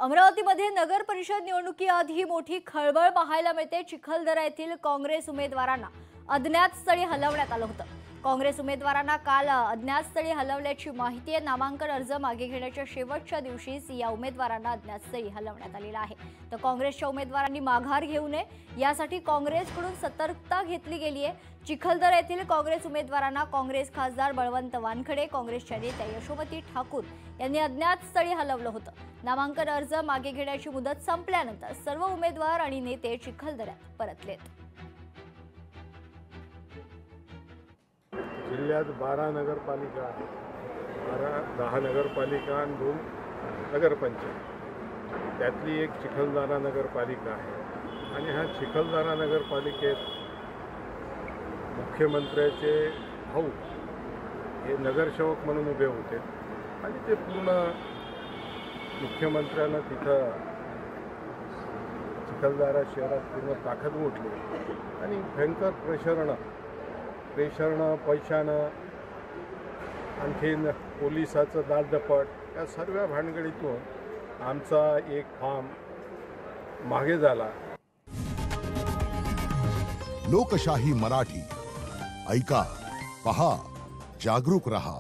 अमरावतीमध्ये नगर परिषद निवडणुकीआधी मोठी खळबळ पाहायला मिळते। चिखलदरा येथील काँग्रेस उमेदवारांना अज्ञात स्थळी हलवण्यात आलं होतं। काँग्रेस उमेदवारांना काल अज्ञात स्थळी हलवल्याची माहिती आहे। नामांकन अर्ज मागे घेण्याच्या शेवटच्या दिवशीच या उमेदवारांना अज्ञात स्थळी हलवण्यात आलेलं आहे। तर काँग्रेसच्या उमेदवारांनी माघार घेऊ नये यासाठी काँग्रेसकडून सतर्कता घेतली गेली आहे। चिखलदरा येथील काँग्रेस उमेदवारांना काँग्रेस खासदार बळवंत वानखडे, काँग्रेसच्या नेत्या यशोमती ठाकूर यांनी अज्ञात स्थळी हलवलं होतं। नामांकन अर्ज मागे घेण्याची मुदत संपल्यानंतर सर्व उमेदवार आणि नेते चिखलदऱ्यात परतलेत। जिल्ह्यात 12 नगरपालिका आहेत, 10 नगरपालिका आणि 2 नगरपंचायत, त्यातली एक चिखलदरा नगरपालिका आहे। आणि ह्या चिखलदरा नगरपालिकेत मुख्यमंत्र्याचे भाऊ हे नगरसेवक म्हणून उभे होते आणि ते पूर्ण मुख्यमंत्र्यांना तिथं चिखलदरा शहरात पूर्ण ताकद उठली आणि भयंकर प्रेशरनं पैशानं आणखीन पोलिसाचं दालदपट या सर्व भानगडीतून आमचा एक फॉर्म मागे झाला। लोकशाही मराठी ऐका, पहा, जागरूक रहा।